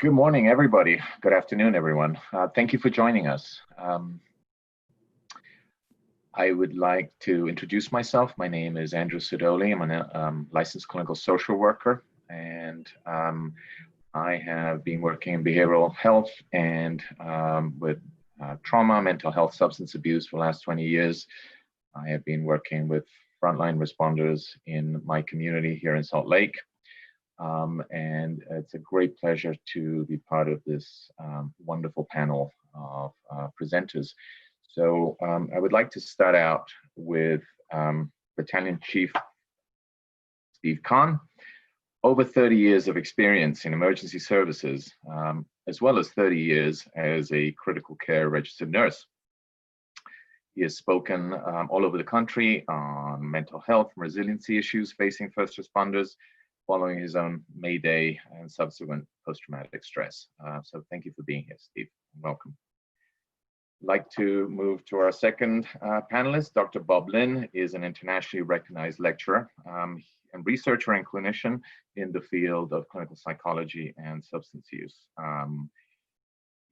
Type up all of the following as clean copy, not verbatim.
Good morning, everybody. Good afternoon, everyone. Thank you for joining us. I would like to introduce myself. My name is Andrew Sidoli. I'm a licensed clinical social worker, and I have been working in behavioral health and with trauma, mental health, substance abuse for the last 20 years. I have been working with Frontline Responders in my community here in Salt Lake. And it's a great pleasure to be part of this wonderful panel of presenters. So I would like to start out with Battalion Chief Steve Kahn. Over 30 years of experience in emergency services, as well as 30 years as a critical care registered nurse. He has spoken all over the country on mental health and resiliency issues facing first responders, following his own May Day and subsequent post-traumatic stress. So thank you for being here, Steve. Welcome. I'd like to move to our second panelist. Dr. Bob Lin is an internationally recognized lecturer and researcher and clinician in the field of clinical psychology and substance use.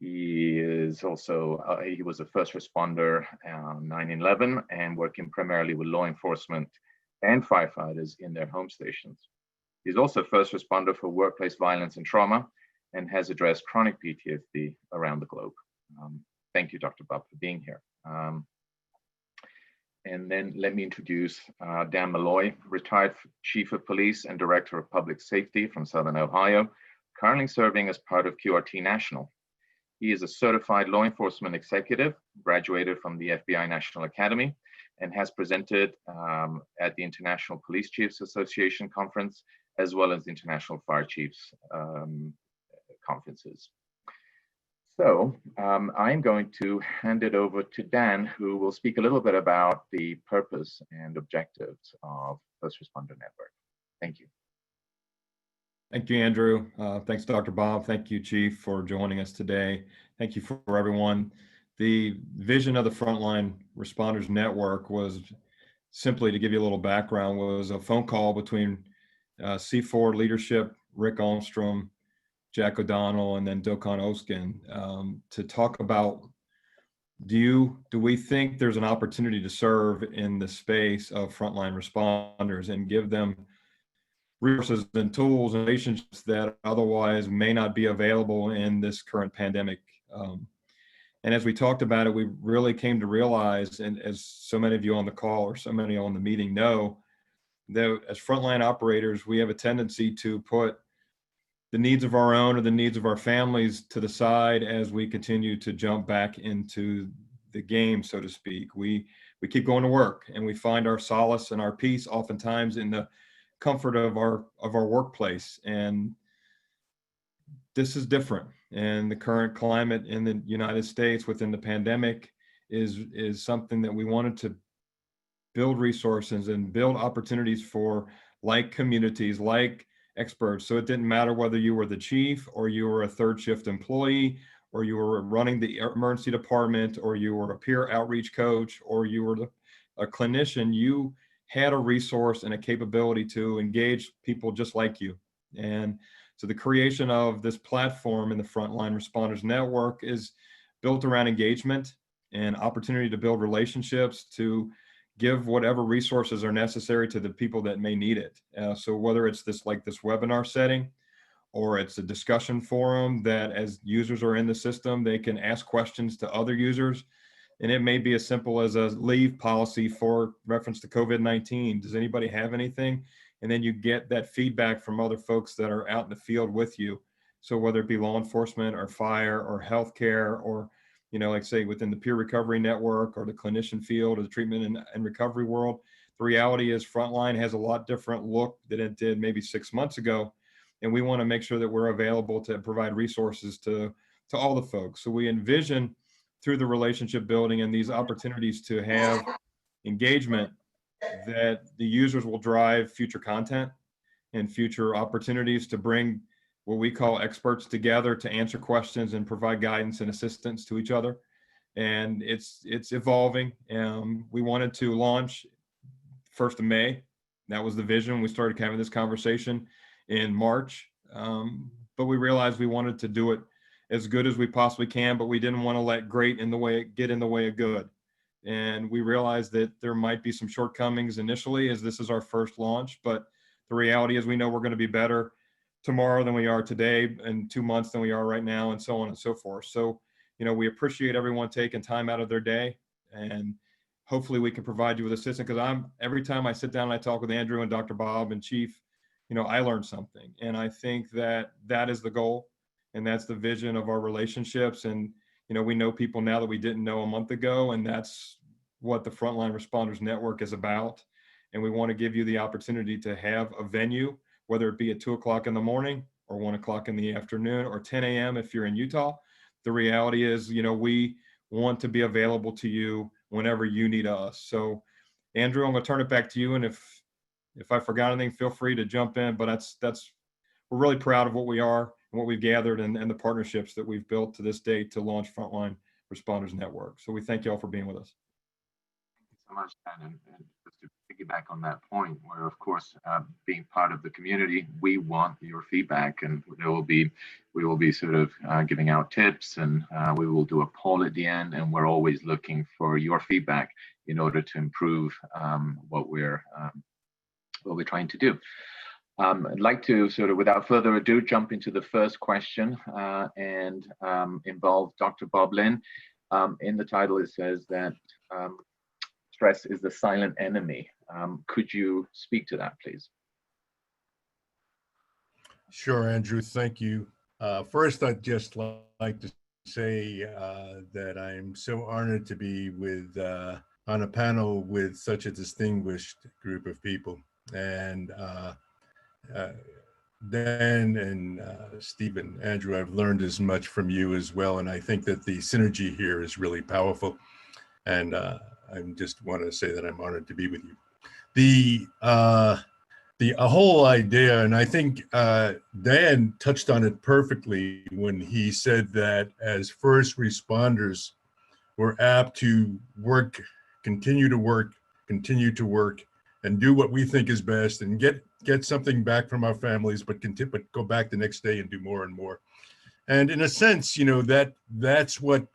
He is also, he was a first responder on 9/11 and working primarily with law enforcement and firefighters in their home stations. He's also a first responder for workplace violence and trauma and has addressed chronic PTSD around the globe. Thank you, Dr. Bob, for being here. And then let me introduce Dan Malloy, retired Chief of Police and Director of Public Safety from Southern Ohio, currently serving as part of QRT National. He is a certified law enforcement executive, graduated from the FBI National Academy, and has presented at the International Police Chiefs Association Conference, as well as the International Fire Chiefs conferences. So I'm going to hand it over to Dan, who will speak a little bit about the purpose and objectives of First Responder Network. Thank you. Thank you, Andrew. Thanks, Dr. Bob. Thank you, Chief, for joining us today. Thank you for everyone. The vision of the Frontline Responders Network was, simply to give you a little background, was a phone call between C4 leadership, Rick Almstrom, Jack O'Donnell, and then Dokon Oskin to talk about, do we think there's an opportunity to serve in the space of frontline responders and give them resources and tools and relationships that otherwise may not be available in this current pandemic. And as we talked about it, we really came to realize, and as so many of you on the call or so many on the meeting know, that as frontline operators, we have a tendency to put the needs of our own or the needs of our families to the side as we continue to jump back into the game, so to speak. We keep going to work, and we find our solace and our peace oftentimes in the comfort of our workplace. And this is different. And the current climate in the United States within the pandemic is something that we wanted to build resources and build opportunities for, like communities, like experts. So it didn't matter whether you were the chief or you were a third shift employee, or you were running the emergency department, or you were a peer outreach coach, or you were a clinician. You had a resource and a capability to engage people just like you. And so the creation of this platform in the Frontline Responders Network is built around engagement and opportunity to build relationships, to give whatever resources are necessary to the people that may need it. So whether it's this webinar setting, or it's a discussion forum that as users are in the system, they can ask questions to other users. And it may be as simple as a leave policy for reference to COVID-19. Does anybody have anything? And then you get that feedback from other folks that are out in the field with you. So whether it be law enforcement or fire or healthcare, or, like say within the peer recovery network or the clinician field or the treatment and recovery world, the reality is Frontline has a lot different look than it did maybe 6 months ago. And we want to make sure that we're available to provide resources to all the folks. So we envision through the relationship building and these opportunities to have engagement, that the users will drive future content and future opportunities to bring what we call experts together to answer questions and provide guidance and assistance to each other. And it's evolving. We wanted to launch 1st of May. That was the vision. We started having this conversation in March. but we realized we wanted to do it as good as we possibly can, but we didn't want to let great get in the way of good. And we realized that there might be some shortcomings initially as this is our first launch, but the reality is we know we're going to be better tomorrow than we are today, and 2 months than we are right now, and so on and so forth. So, we appreciate everyone taking time out of their day, and hopefully we can provide you with assistance, because every time I sit down and I talk with Andrew and Dr. Bob and Chief, I learn something. And I think that is the goal, and that's the vision of our relationships. And, we know people now that we didn't know a month ago, and that's what the Frontline Responders Network is about. And we want to give you the opportunity to have a venue, whether it be at 2 o'clock in the morning or 1 o'clock in the afternoon or 10 a.m. if you're in Utah. The reality is, we want to be available to you whenever you need us. So, Andrew, I'm going to turn it back to you. And if I forgot anything, feel free to jump in. But we're really proud of what we are and what we've gathered, and the partnerships that we've built to this date to launch Frontline Responders Network. So we thank you all for being with us. So much, Ben, and just to piggyback on that point, where of course being part of the community, we want your feedback, and we will be sort of giving out tips, and we will do a poll at the end, and we're always looking for your feedback in order to improve what we're trying to do. I'd like to sort of, without further ado, jump into the first question and involve Dr. Bob Lin. In the title, it says that stress is the silent enemy. Could you speak to that, please? Sure, Andrew, thank you. First, I'd just like to say that I'm so honored to be on a panel with such a distinguished group of people. And Dan and Stephen, Andrew, I've learned as much from you as well. And I think that the synergy here is really powerful. And I just want to say that I'm honored to be with you. The whole idea, and I think Dan touched on it perfectly when he said that as first responders, we're apt to continue to work, and do what we think is best, and get something back from our families, but go back the next day and do more and more. And in a sense, that's what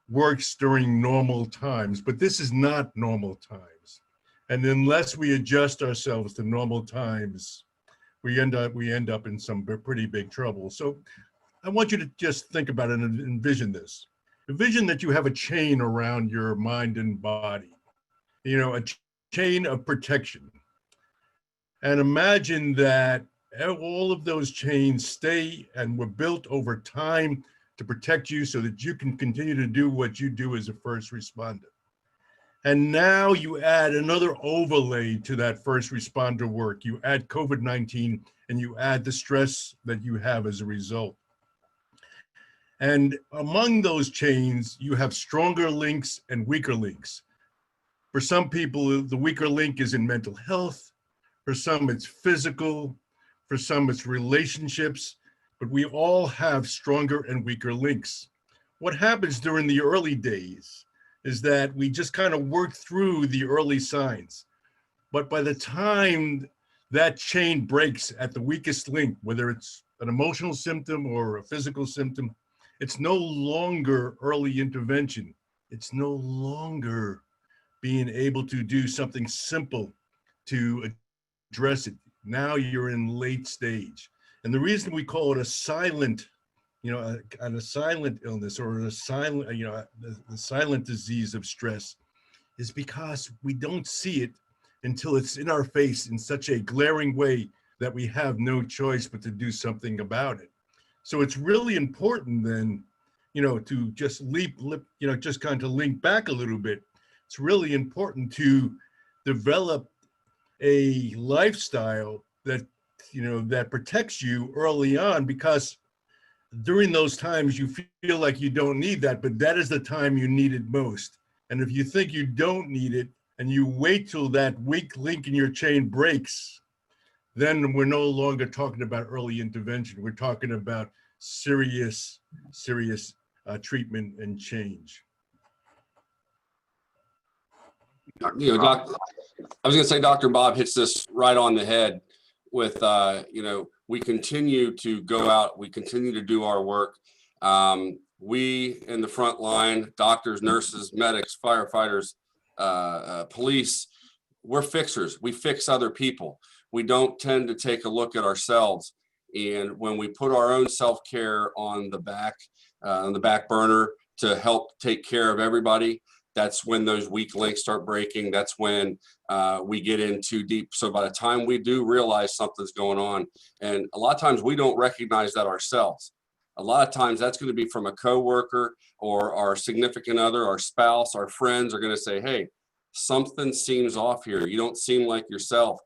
works during normal times, but this is not normal times. And unless we adjust ourselves to normal times, we end up in some pretty big trouble. So I want you to just think about it and envision this. Envision that you have a chain around your mind and body, a chain of protection. And imagine that all of those chains stay and were built over time to protect you so that you can continue to do what you do as a first responder. And now you add another overlay to that first responder work. You add COVID-19, and you add the stress that you have as a result. And among those chains, you have stronger links and weaker links. For some people, the weaker link is in mental health. For some, it's physical. For some, it's relationships. But we all have stronger and weaker links. What happens during the early days is that we just kind of work through the early signs. But by the time that chain breaks at the weakest link, whether it's an emotional symptom or a physical symptom, it's no longer early intervention. It's no longer being able to do something simple to address it. Now you're in late stage. And the reason we call it a silent, a silent illness, or a silent, the silent disease of stress, is because we don't see it until it's in our face in such a glaring way that we have no choice but to do something about it. So it's really important then, to just just kind of link back a little bit. It's really important to develop a lifestyle that, that protects you early on, because during those times you feel like you don't need that, but that is the time you need it most. And if you think you don't need it and you wait till that weak link in your chain breaks, then we're no longer talking about early intervention. We're talking about serious treatment and change. I was going to say, Dr. Bob hits this right on the head. with, we continue to go out, we continue to do our work. We in the front line, doctors, nurses, medics, firefighters, police, we're fixers. We fix other people. We don't tend to take a look at ourselves. And when we put our own self-care on the back burner to help take care of everybody, that's when those weak links start breaking. That's when we get in too deep. So by the time we do realize something's going on, and a lot of times we don't recognize that ourselves. A lot of times that's going to be from a coworker or our significant other, our spouse, our friends are going to say, hey, something seems off here. You don't seem like yourself.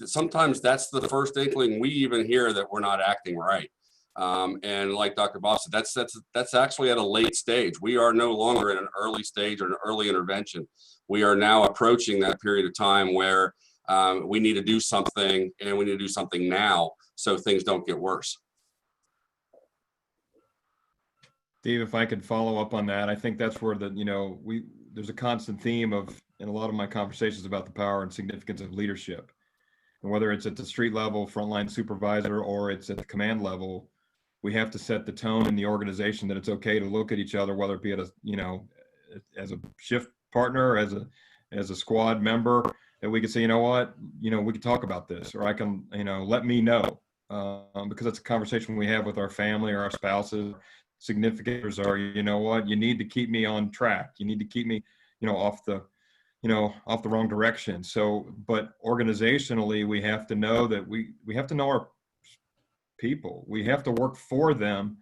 Sometimes that's the first inkling we even hear that we're not acting right. And like Dr. Bob said, that's actually at a late stage. We are no longer in an early stage or an early intervention. We are now approaching that period of time where we need to do something, and we need to do something now so things don't get worse. Steve, if I could follow up on that, I think that's where there's a constant theme in a lot of my conversations about the power and significance of leadership. And whether it's at the street level, frontline supervisor, or it's at the command level, we have to set the tone in the organization that it's okay to look at each other, whether it be as a shift partner, as a squad member, that we can say, we can talk about this, or I can, let me know, because it's a conversation we have with our family or our spouses. Significantors are, you need to keep me on track. You need to keep me, off the wrong direction. So, but organizationally, we have to know that we have to know our people. We have to work for them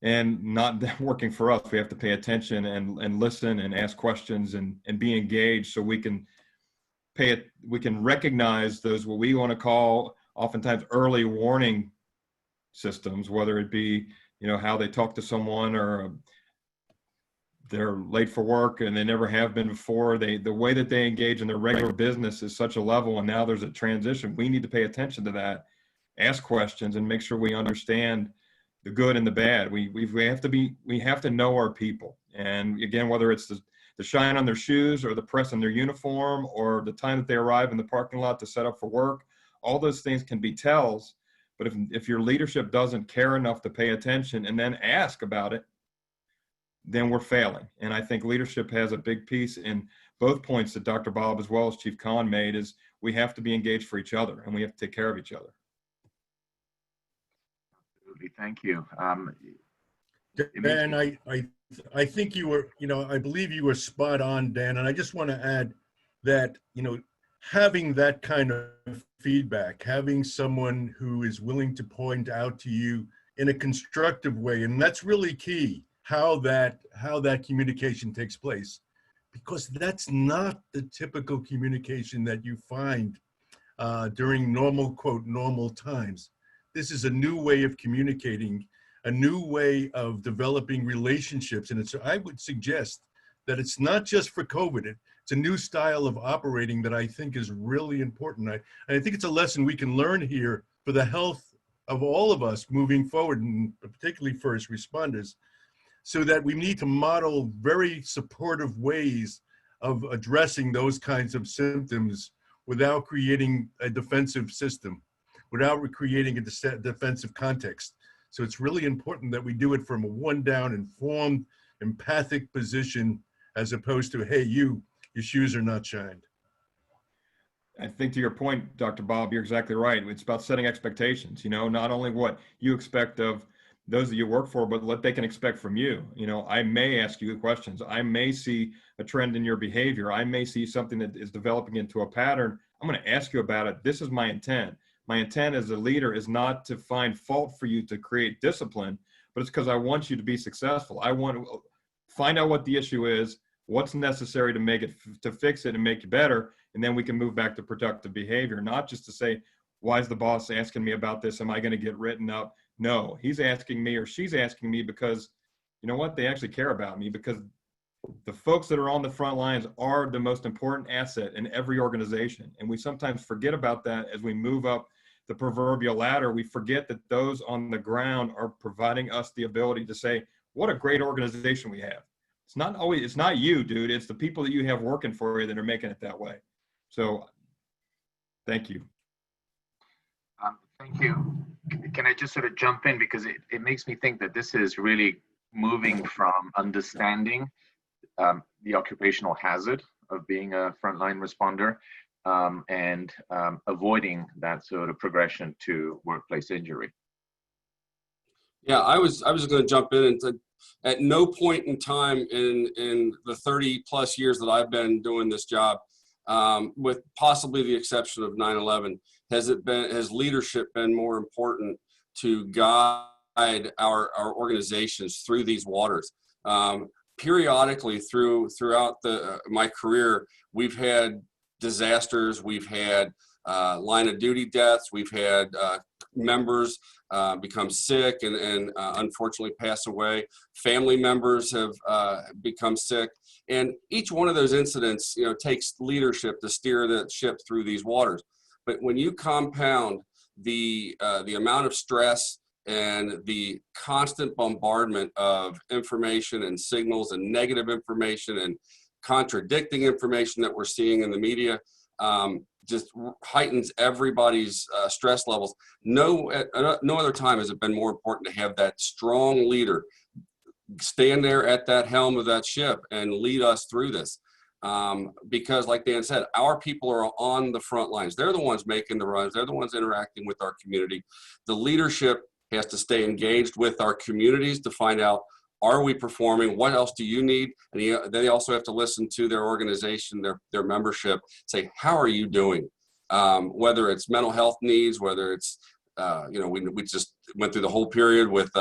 and not them working for us. We have to pay attention and listen and ask questions and be engaged, so we can we can recognize those, what we want to call oftentimes early warning systems, whether it be, how they talk to someone, or they're late for work and they never have been before. The way that they engage in their regular business is such a level, and now there's a transition. We need to pay attention to that, ask questions, and make sure we understand the good and the bad. We have to know our people. And again, whether it's the shine on their shoes, or the press on their uniform, or the time that they arrive in the parking lot to set up for work, all those things can be tells. But if your leadership doesn't care enough to pay attention and then ask about it, then we're failing. And I think leadership has a big piece in both points that Dr. Bob as well as Chief Khan made, is we have to be engaged for each other, and we have to take care of each other. Absolutely, thank you. Dan, I think you were, I believe you were spot on, Dan. And I just want to add that, having that kind of feedback, having someone who is willing to point out to you in a constructive way, and that's really key, how that communication takes place, because that's not the typical communication that you find during normal times. This is a new way of communicating, a new way of developing relationships. And I would suggest that it's not just for COVID. It's a new style of operating that I think is really important. I think it's a lesson we can learn here for the health of all of us moving forward, and particularly first responders, so that we need to model very supportive ways of addressing those kinds of symptoms without creating a defensive system, without creating a defensive context. So it's really important that we do it from a one-down, informed, empathic position, as opposed to, hey, your shoes are not shined. I think to your point, Dr. Bob, you're exactly right. It's about setting expectations, not only what you expect of those that you work for, but what they can expect from you. I may ask you questions. I may see a trend in your behavior. I may see something that is developing into a pattern. I'm going to ask you about it. This is my intent. My intent as a leader is not to find fault for you to create discipline, but it's because I want you to be successful. I want to find out what the issue is, what's necessary to fix it and make it better, and then we can move back to productive behavior, not just to say, why is the boss asking me about this? Am I going to get written up? No, he's asking me, or she's asking me, because you know what? They actually care about me, because the folks that are on the front lines are the most important asset in every organization. And we sometimes forget about that as we move up the proverbial ladder. We forget that those on the ground are providing us the ability to say, what a great organization we have. It's not you, dude. It's the people that you have working for you that are making it that way. So thank you. Thank you. Can I just sort of jump in, because it makes me think that this is really moving from understanding the occupational hazard of being a frontline responder, and avoiding that sort of progression to workplace injury. Yeah, I was going to jump in and say, at no point in time in the 30 plus years that I've been doing this job, with possibly the exception of 9/11, has leadership been more important to guide our organizations through these waters. Periodically throughout my career, we've had disasters, we've had line of duty deaths, we've had members become sick and unfortunately pass away. Family members have become sick, and each one of those incidents, takes leadership to steer the ship through these waters. But when you compound the amount of stress and the constant bombardment of information and signals and negative information and contradicting information that we're seeing in the media, just heightens everybody's stress levels. No other time has it been more important to have that strong leader stand there at that helm of that ship and lead us through this. Because like Dan said, our people are on the front lines. They're the ones making the runs. They're the ones interacting with our community. The leadership has to stay engaged with our communities to find out, are we performing? What else do you need? And they also have to listen to their organization, their membership, say, how are you doing? Whether it's mental health needs, whether it's, we just went through the whole period with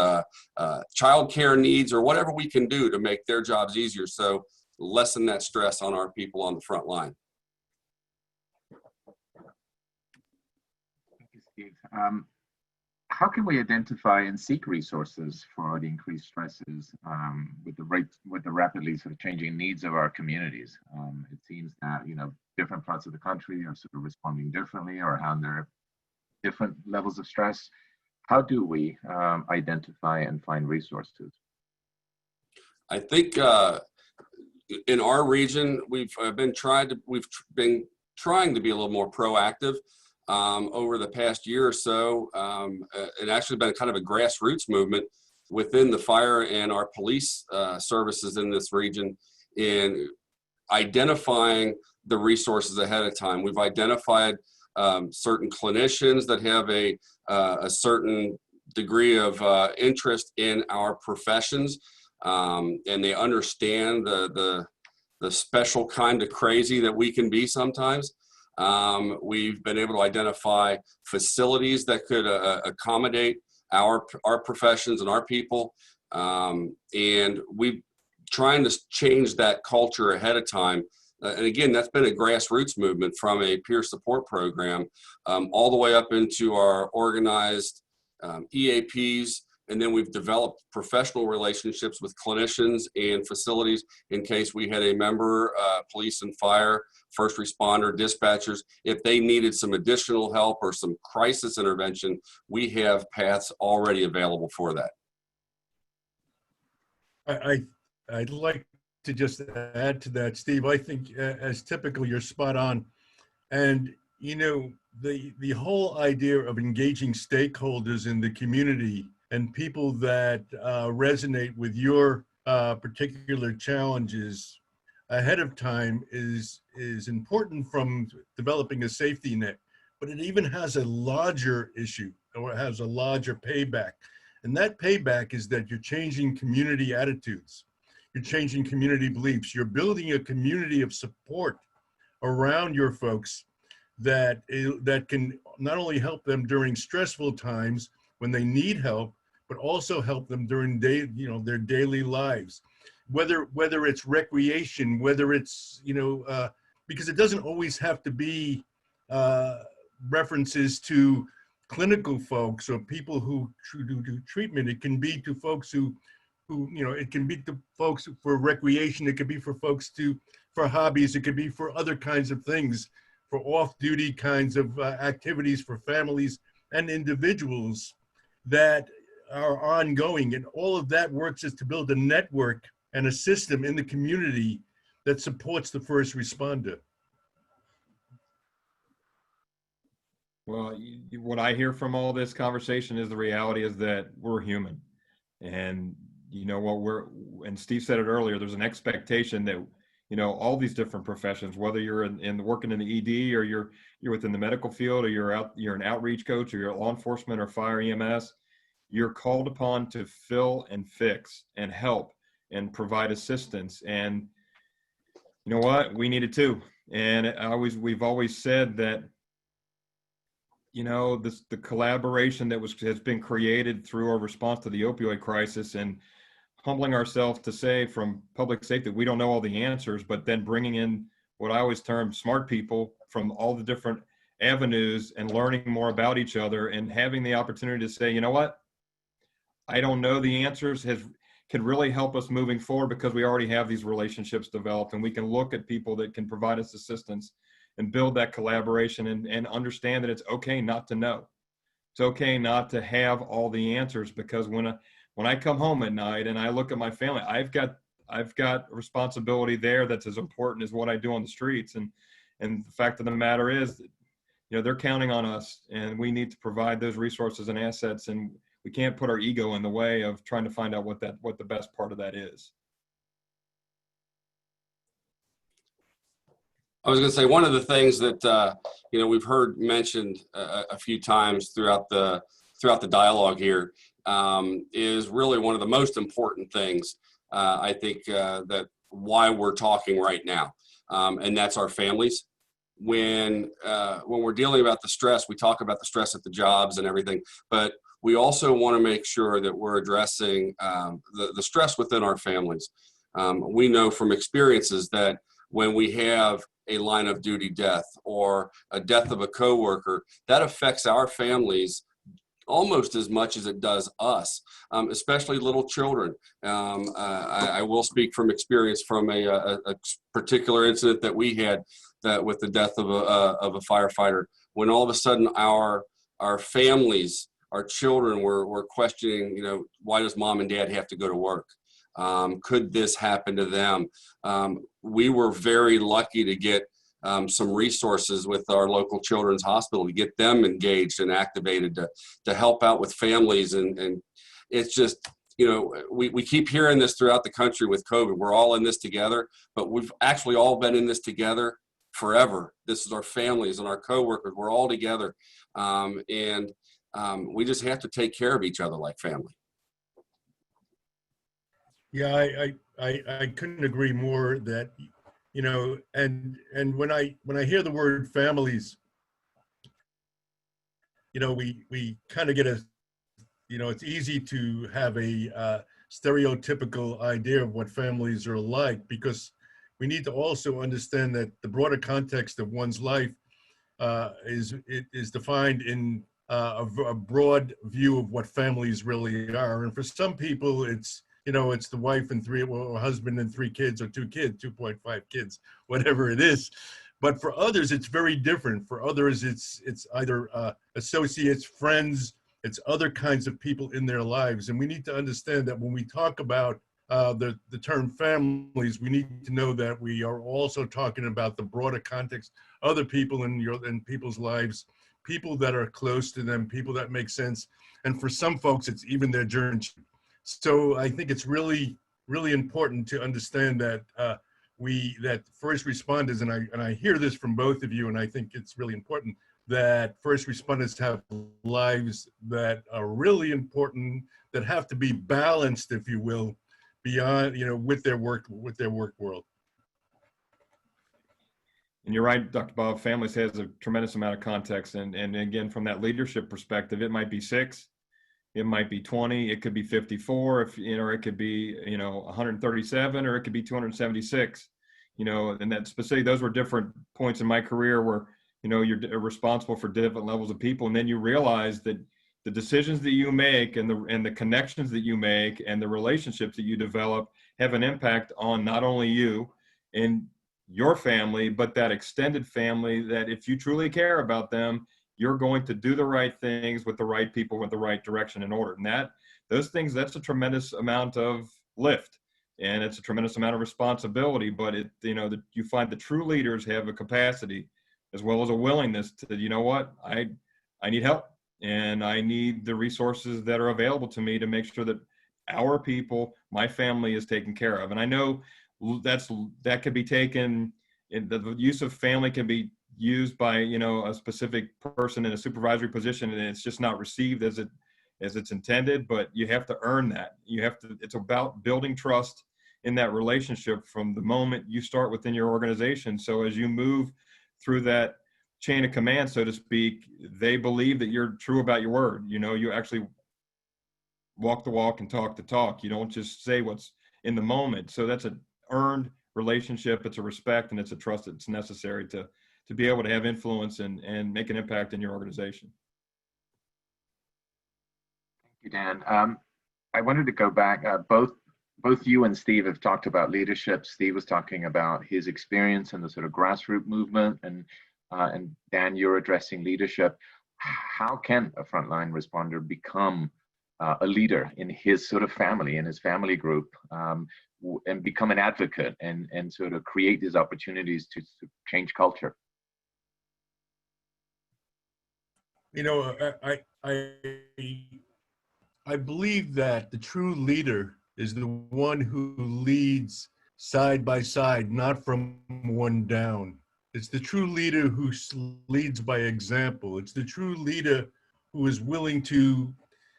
childcare needs, or whatever we can do to make their jobs easier. So lessen that stress on our people on the front line. Thank you, Steve. How can we identify and seek resources for the increased stresses with the rapidly sort of changing needs of our communities? It seems that different parts of the country are sort of responding differently or under different levels of stress. How do we identify and find resources? I think in our region, we've been trying to be a little more proactive. Over the past year or so, it actually been kind of a grassroots movement within the fire and our police services in this region in identifying the resources ahead of time. We've identified certain clinicians that have a certain degree of interest in our professions, and they understand the special kind of crazy that we can be sometimes. We've been able to identify facilities that could accommodate our professions and our people, and we're trying to change that culture ahead of time. And again, that's been a grassroots movement from a peer support program all the way up into our organized EAPs. And then we've developed professional relationships with clinicians and facilities in case we had a member, police and fire, first responder, dispatchers. If they needed some additional help or some crisis intervention, we have paths already available for that. I'd like to just add to that, Steve. I think as typical, you're spot on. And, the whole idea of engaging stakeholders in the community and people that resonate with your particular challenges ahead of time is important from developing a safety net, but it even has a larger issue, or it has a larger payback. And that payback is that you're changing community attitudes. You're changing community beliefs. You're building a community of support around your folks that can not only help them during stressful times when they need help, but also help them during their daily lives, whether it's recreation, whether it's because it doesn't always have to be references to clinical folks or people who do treatment. It can be to folks who it can be to folks for recreation. It could be for folks for hobbies. It could be for other kinds of things, for off-duty kinds of activities for families and individuals that are ongoing. And all of that works is to build a network and a system in the community that supports the first responder. Well, what I hear from all this conversation is the reality is that we're human. And you know what, and Steve said it earlier, there's an expectation that, you know, all these different professions, whether you're in working in the ED, or you're within the medical field, or you're an outreach coach, or you're law enforcement or fire EMS, you're called upon to fill and fix and help and provide assistance. And you know what, we need it too. And we've always said that, you know, the collaboration that has been created through our response to the opioid crisis, and humbling ourselves to say from public safety that we don't know all the answers, but then bringing in what I always term smart people from all the different avenues and learning more about each other and having the opportunity to say, you know what, I don't know the answers, can really help us moving forward, because we already have these relationships developed, and we can look at people that can provide us assistance and build that collaboration, and understand that it's okay not to know. It's okay not to have all the answers, because when I come home at night and I look at my family, I've got a responsibility there that's as important as what I do on the streets. And the fact of the matter is, you know, they're counting on us, and we need to provide those resources and assets, and we can't put our ego in the way of trying to find out what the best part of that is. I was going to say, one of the things that you know, we've heard mentioned a few times throughout the dialogue here, is really one of the most important things, I think, that why we're talking right now, and that's our families. When we're dealing about the stress, we talk about the stress at the jobs and everything, but we also want to make sure that we're addressing the stress within our families. We know from experiences that when we have a line of duty death or a death of a coworker, that affects our families almost as much as it does us, especially little children. I will speak from experience from a particular incident that we had, that with the death of a firefighter, when all of a sudden our families, our children were questioning, you know, why does mom and dad have to go to work? Could this happen to them? We were very lucky to get some resources with our local children's hospital to get them engaged and activated to help out with families. And it's just, you know, we keep hearing this throughout the country with COVID. We're all in this together, but we've actually all been in this together forever. This is our families and our coworkers. We're all together. And we just have to take care of each other like family. Yeah, I couldn't agree more that, you know, and when I hear the word families, you know, we kind of get a, you know, it's easy to have a stereotypical idea of what families are like, because we need to also understand that the broader context of one's life is defined in a broad view of what families really are. And for some people, it's, you know, it's the wife and or husband and 3 kids, or 2 kids, 2.5 kids, whatever it is. But for others, it's very different. For others, it's either associates, friends, it's other kinds of people in their lives. And we need to understand that when we talk about the term families, we need to know that we are also talking about the broader context, other people in people's lives, people that are close to them, people that make sense. And for some folks, it's even their journey. So I think it's really, really important to understand that that first responders, and I hear this from both of you, and I think it's really important that first responders have lives that are really important, that have to be balanced, if you will, beyond, you know, with their work world. And you're right, Dr. Bob, families has a tremendous amount of context. And again, from that leadership perspective, it might be 6, it might be 20, it could be 54, if, you know, or it could be, you know, 137, or it could be 276, you know, and that specifically, those were different points in my career where, you know, you're responsible for different levels of people. And then you realize that the decisions that you make and the connections that you make and the relationships that you develop have an impact on not only you and your family, but that extended family, that if you truly care about them, you're going to do the right things with the right people, with the right direction and order. And those things, that's a tremendous amount of lift, and it's a tremendous amount of responsibility. But you know, you find the true leaders have a capacity as well as a willingness to, you know what, I need help, and I need the resources that are available to me to make sure that our people, my family, is taken care of. And I know that could be taken, the use of family can be used by, you know, a specific person in a supervisory position, and it's just not received as it's intended. But you have to earn that. It's about building trust in that relationship from the moment you start within your organization. So as you move through that chain of command, so to speak, they believe that you're true about your word. You know, you actually walk the walk and talk the talk. You don't just say what's in the moment. So that's an earned relationship. It's a respect, and it's a trust that's necessary to be able to have influence and make an impact in your organization. Thank you, Dan. I wanted to go back. Both you and Steve have talked about leadership. Steve was talking about his experience in the sort of grassroots movement, and Dan, you're addressing leadership. How can a frontline responder become a leader in his sort of family, in his family group, and become an advocate and sort of create these opportunities to change culture? You know, I believe that the true leader is the one who leads side by side, not from one down. It's the true leader who leads by example. It's the true leader who is willing to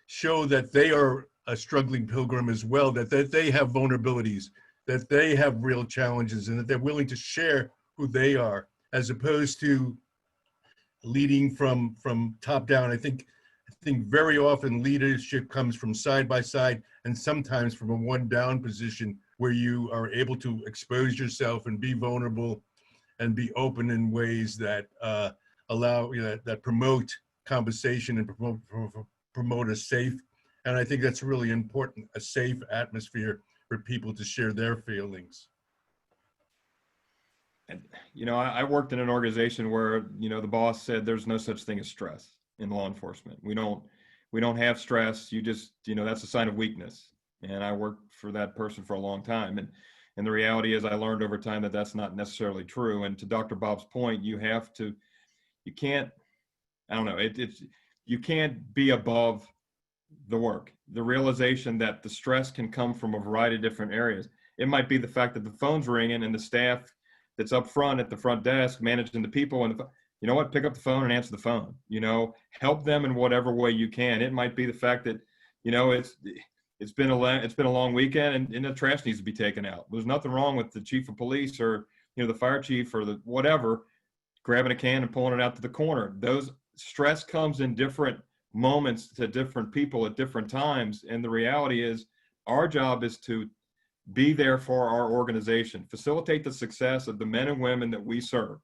show that they are a struggling pilgrim as well, that they have vulnerabilities, that they have real challenges, and that they're willing to share who they are, as opposed to leading from top down. I think very often leadership comes from side by side, and sometimes from a one down position where you are able to expose yourself and be vulnerable and be open in ways that allow, you know, that promote conversation and promote a safe, and I think that's really important, a safe atmosphere for people to share their feelings. And, you know, I worked in an organization where, you know, the boss said there's no such thing as stress in law enforcement. We don't have stress. You just, you know, that's a sign of weakness. And I worked for that person for a long time. And the reality is I learned over time that that's not necessarily true. And to Dr. Bob's point, you can't be above the work. The realization that the stress can come from a variety of different areas. It might be the fact that the phone's ringing and the staff that's up front at the front desk managing the people, and you know what, pick up the phone and answer the phone. You know, help them in whatever way you can. It might be the fact that, you know, it's been a long weekend and the trash needs to be taken out. There's nothing wrong with the chief of police or, you know, the fire chief or the whatever grabbing a can and pulling it out to the corner. Those stress comes in different moments to different people at different times, and the reality is our job is to be there for our organization, facilitate the success of the men and women that we serve.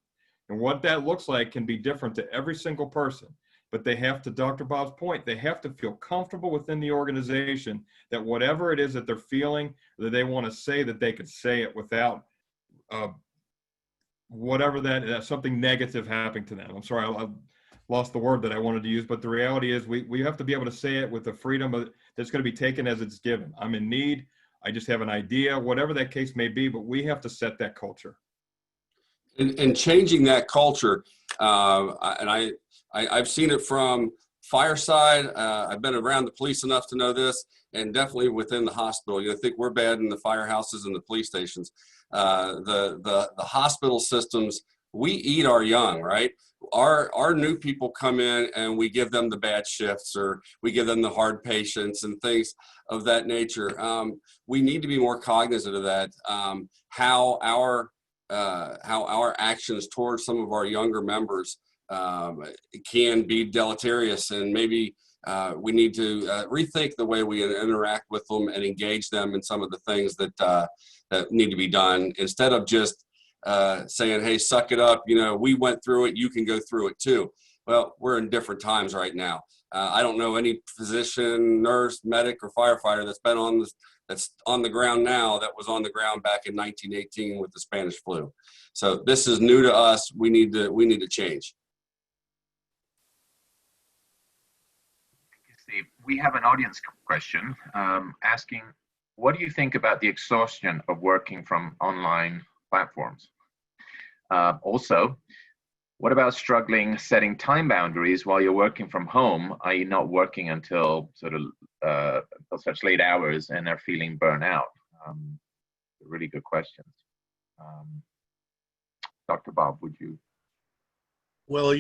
And what that looks like can be different to every single person, but they have to, Dr. Bob's point, they have to feel comfortable within the organization that whatever it is that they're feeling, that they want to say, that they could say it without whatever that something negative happening to them. I'm sorry, I lost the word that I wanted to use, but the reality is we have to be able to say it with the freedom that's going to be taken as it's given. I'm in need. I just have an idea, whatever that case may be, but we have to set that culture. And changing that culture, and I've seen it from fireside. I've been around the police enough to know this, and definitely within the hospital. You know, I think we're bad in the firehouses and the police stations. The hospital systems, we eat our young, right? Our new people come in and we give them the bad shifts, or we give them the hard patients and things of that nature. We need to be more cognizant of that. How our actions towards some of our younger members can be deleterious, and maybe we need to rethink the way we interact with them and engage them in some of the things that need to be done, instead of just saying, hey, suck it up, you know, we went through it, you can go through it too. Well, we're in different times right now. I don't know any physician, nurse, medic, or firefighter that's on the ground now that was on the ground back in 1918 with the Spanish flu. So this is new to us. We need to change. Steve, we have an audience question asking, what do you think about the exhaustion of working from online platforms? Also, What about struggling setting time boundaries while you're working from home? Are you not working until until such late hours and are feeling burnout? Really good questions. Dr. Bob, would you? Well,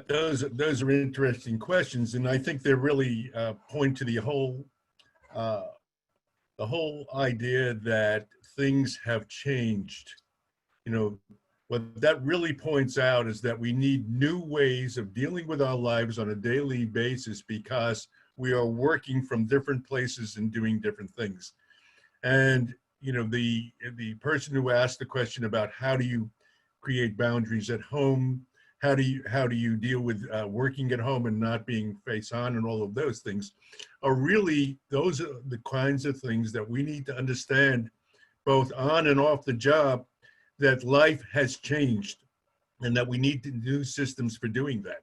those are interesting questions, and I think they really point to the whole idea that things have changed. What that really points out is that we need new ways of dealing with our lives on a daily basis because we are working from different places and doing different things. And the person who asked the question about how do you create boundaries at home, how do you deal with working at home and not being face on, and all of those things those are the kinds of things that we need to understand both on and off the job, that life has changed and that we need new systems for doing that.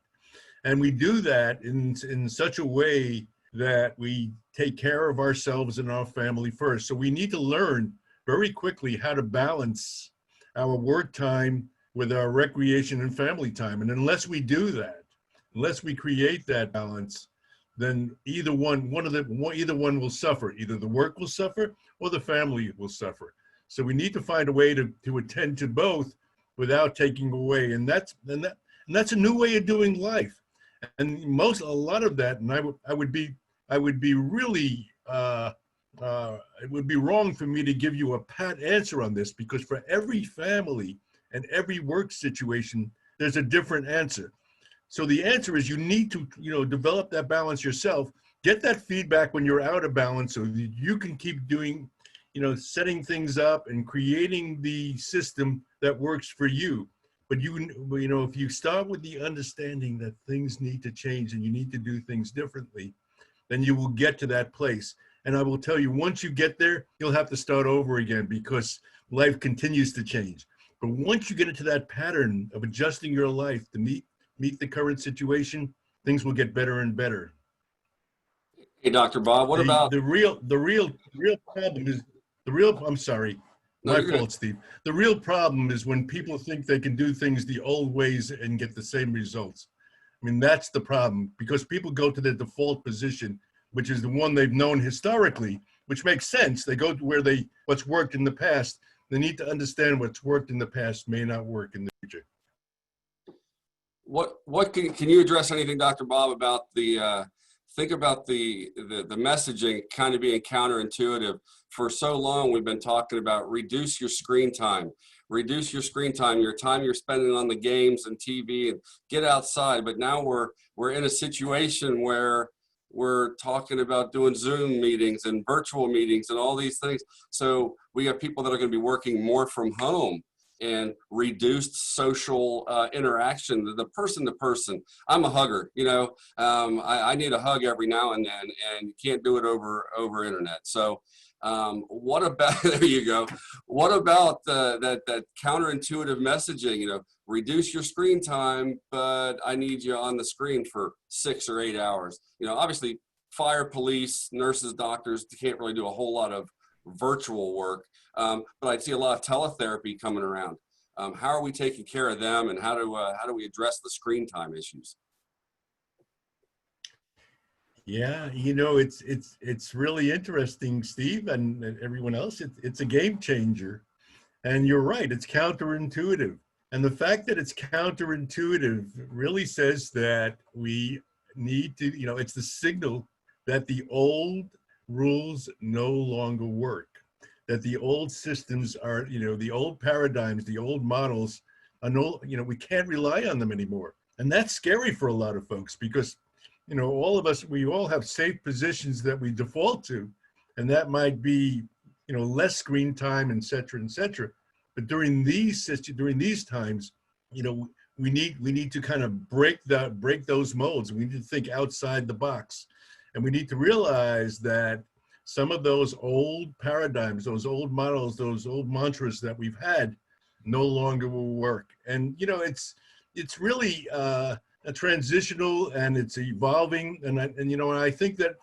And we do that in such a way that we take care of ourselves and our family first. So we need to learn very quickly how to balance our work time with our recreation and family time. And unless we do that, unless we create that balance, then either one will suffer. Either the work will suffer or the family will suffer. So we need to find a way to attend to both without taking away. And that's a new way of doing life. And a lot of that, and it would be really, it would be wrong for me to give you a pat answer on this, because for every family and every work situation, there's a different answer. So the answer is you need to, develop that balance yourself, get that feedback when you're out of balance so that you can keep doing, setting things up and creating the system that works for you. But if you start with the understanding that things need to change and you need to do things differently, then you will get to that place. And I will tell you, once you get there, you'll have to start over again because life continues to change. But once you get into that pattern of adjusting your life to meet the current situation, things will get better and better. Hey, Dr. Bob, what about the real problem is I'm sorry. No, My you're fault, good. Steve. The real problem is when people think they can do things the old ways and get the same results. I mean, that's the problem, because people go to their default position, which is the one they've known historically, which makes sense. They go to what's worked in the past. They need to understand what's worked in the past may not work in the future. What can you address anything, Dr. Bob, about think about the messaging kind of being counterintuitive. For so long, we've been talking about reduce your screen time, your time you're spending on the games and TV, and get outside. But now we're in a situation where we're talking about doing Zoom meetings and virtual meetings and all these things. So we have people that are going to be working more from home and reduced social interaction, the person to person. I'm a hugger, I need a hug every now and then, and you can't do it over internet. So what about, there you go. What about that counterintuitive messaging, reduce your screen time, but I need you on the screen for 6 or 8 hours. Obviously fire, police, nurses, doctors can't really do a whole lot of virtual work. But I see a lot of teletherapy coming around. How are we taking care of them, and how do we address the screen time issues? Yeah, it's really interesting, Steve, and everyone else. It's a game changer, and you're right. It's counterintuitive, and the fact that it's counterintuitive really says that we need to. It's the signal that the old rules no longer work. That the old systems are, the old paradigms, the old models are we can't rely on them anymore. And that's scary for a lot of folks because, all of us, we all have safe positions that we default to, and that might be, less screen time, et cetera, et cetera. But during these times, we need to kind of break those molds. We need to think outside the box, and we need to realize that some of those old paradigms, those old models, those old mantras that we've had no longer will work. And, it's really a transitional, and it's evolving. And I think that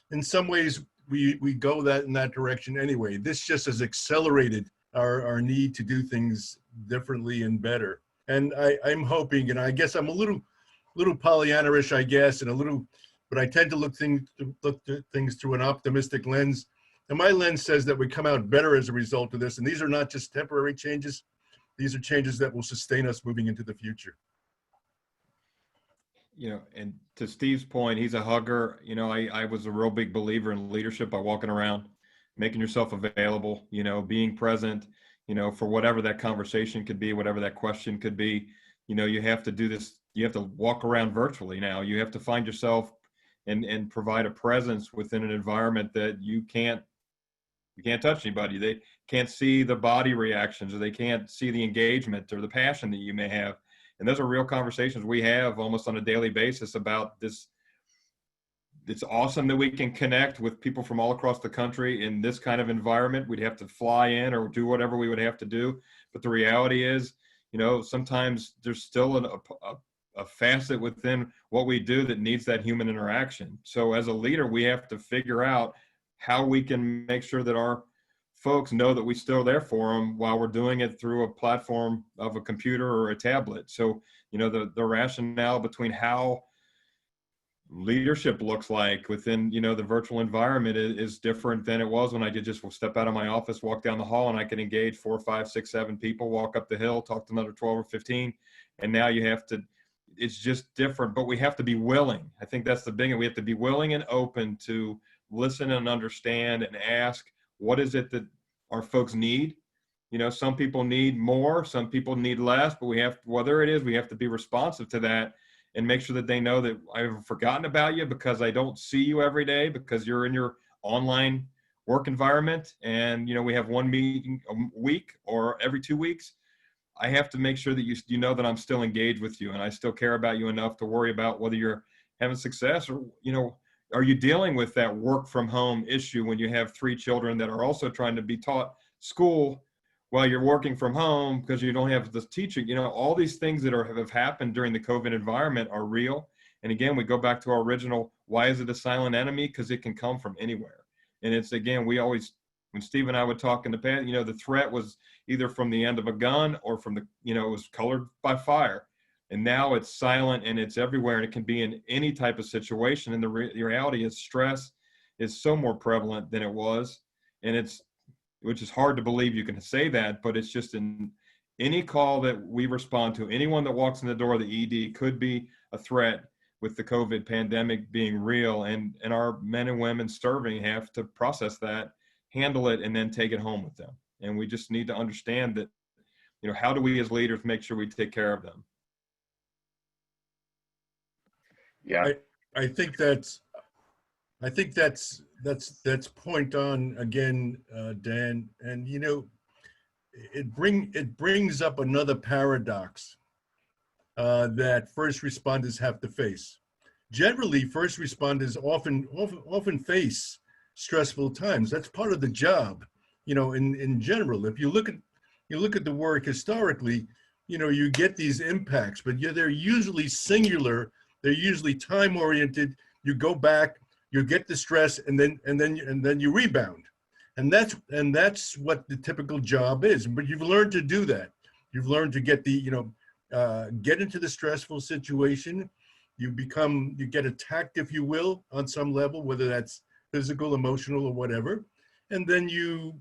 in some ways we go in that direction anyway. This just has accelerated our need to do things differently and better. And I'm hoping, and I guess I'm a little Pollyanna-ish, I guess, and but I tend to look at things through an optimistic lens. And my lens says that we come out better as a result of this. And these are not just temporary changes. These are changes that will sustain us moving into the future. You know, and to Steve's point, he's a hugger. You know, I was a real big believer in leadership by walking around, making yourself available, you know, being present, you know, for whatever that conversation could be, whatever that question could be. You know, you have to do this. You have to walk around virtually now. You have to find yourself and provide a presence within an environment that you can't touch anybody. They can't see the body reactions, or they can't see the engagement or the passion that you may have. And those are real conversations we have almost on a daily basis about this. It's awesome that we can connect with people from all across the country in this kind of environment. We'd have to fly in or do whatever we would have to do. But the reality is, you know, sometimes there's still a facet within what we do that needs that human interaction. So as a leader, we have to figure out how we can make sure that our folks know that we're still there for them while we're doing it through a platform of a computer or a tablet. So, you know, the rationale between how leadership looks like within, you know, the virtual environment is different than it was when I could just step out of my office, walk down the hall, and I can engage 4, 5, 6, 7 people, walk up the hill, talk to another 12 or 15. And now you have to, it's just different, but we have to be willing. I think that's the big one. We have to be willing and open to listen and understand and ask, what is it that our folks need? You know, some people need more, some people need less, but we have, whether it is, we have to be responsive to that and make sure that they know that I haven't forgotten about you because I don't see you every day because you're in your online work environment. And, you know, we have one meeting a week or every 2 weeks. I have to make sure that you know that I'm still engaged with you and I still care about you enough to worry about whether you're having success or, you know, are you dealing with that work from home issue when you have 3 children that are also trying to be taught school while you're working from home because you don't have the teaching? You know, all these things that have happened during the COVID environment are real. And again, we go back to our original, why is it a silent enemy? Because it can come from anywhere. And it's, again, we always, when Steve and I would talk in the past, you know, the threat was either from the end of a gun or from the, you know, it was colored by fire. And now it's silent and it's everywhere, and it can be in any type of situation. And the reality is stress is so more prevalent than it was. And it's, which is hard to believe you can say that, but it's just in any call that we respond to, anyone that walks in the door of the ED could be a threat with the COVID pandemic being real. And our men and women serving have to process that, handle it, and then take it home with them. And we just need to understand that, you know, how do we as leaders make sure we take care of them? Yeah, I think that's point on again, Dan. And you know, it brings up another paradox that first responders have to face. Generally, first responders often face stressful times. That's part of the job. You know, in general, if you look at the work historically, you know, you get these impacts, but they're usually singular. They're usually time oriented. You go back, you get the stress, and then you rebound, and that's what the typical job is. But you've learned to do that. You've learned to get get into the stressful situation. You get attacked, if you will, on some level, whether that's physical, emotional, or whatever, and then you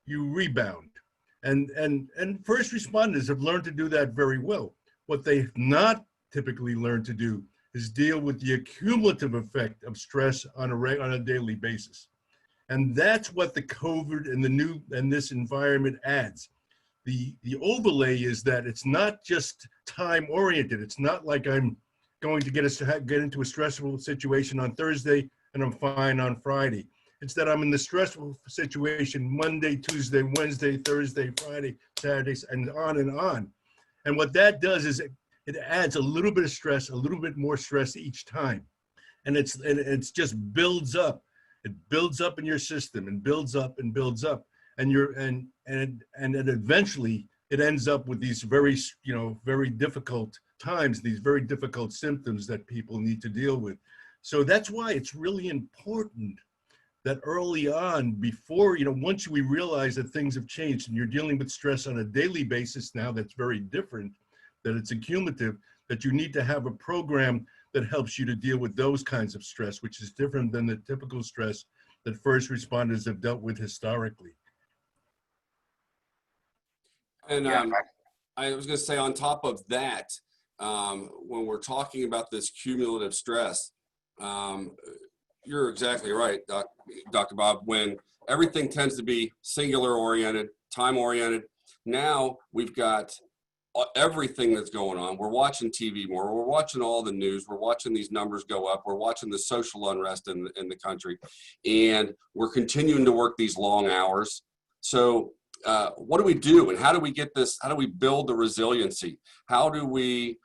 rebound. And first responders have learned to do that very well. What they've not typically learned to do is deal with the accumulative effect of stress on a daily basis. And that's what the COVID and this environment adds. The overlay is that it's not just time oriented. It's not like I'm going to get into a stressful situation on Thursday and I'm fine on Friday. It's that I'm in the stressful situation Monday, Tuesday, Wednesday, Thursday, Friday, Saturdays, and on and on. And what that does is it adds a little bit of stress, a little bit more stress each time. And it's just builds up. It builds up in your system and builds up and builds up. And eventually it ends up with these very difficult times, these very difficult symptoms that people need to deal with. So that's why it's really important that early on, before, once we realize that things have changed and you're dealing with stress on a daily basis now, that's very different, that it's accumulative, that you need to have a program that helps you to deal with those kinds of stress, which is different than the typical stress that first responders have dealt with historically. And I was going to say, on top of that, when we're talking about this cumulative stress, you're exactly right, Dr. Bob. When everything tends to be singular oriented, time oriented, now we've got everything that's going on. We're watching TV more. We're watching all the news. We're watching these numbers go up. We're watching the social unrest in the country, and we're continuing to work these long hours. So what do we do, and how do we get this? How do we build the resiliency? How do we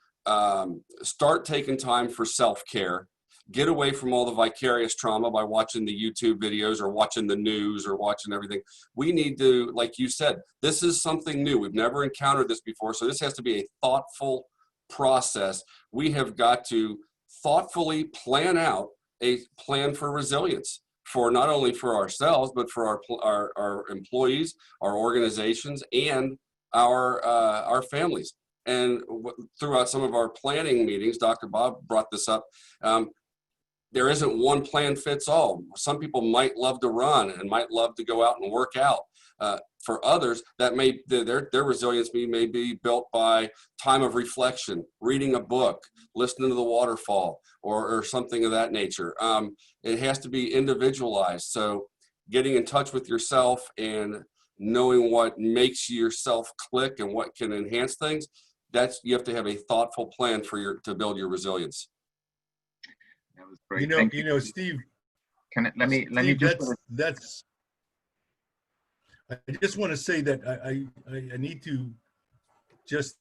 start taking time for self-care? Get away from all the vicarious trauma by watching the YouTube videos or watching the news or watching everything. We need to, like you said, this is something new. We've never encountered this before. So this has to be a thoughtful process. We have got to thoughtfully plan out a plan for resilience, for not only for ourselves, but for our employees, our organizations, and our families. And throughout some of our planning meetings, Dr. Bob brought this up, there isn't one plan fits all. Some people might love to run and might love to go out and work out. For others, that may their resilience may be built by time of reflection, reading a book, listening to the waterfall, or something of that nature. It has to be individualized. So getting in touch with yourself and knowing what makes yourself click and what can enhance things, you have to have a thoughtful plan to build your resilience. That was great. Steve. Let me just. I just want to say that I need to just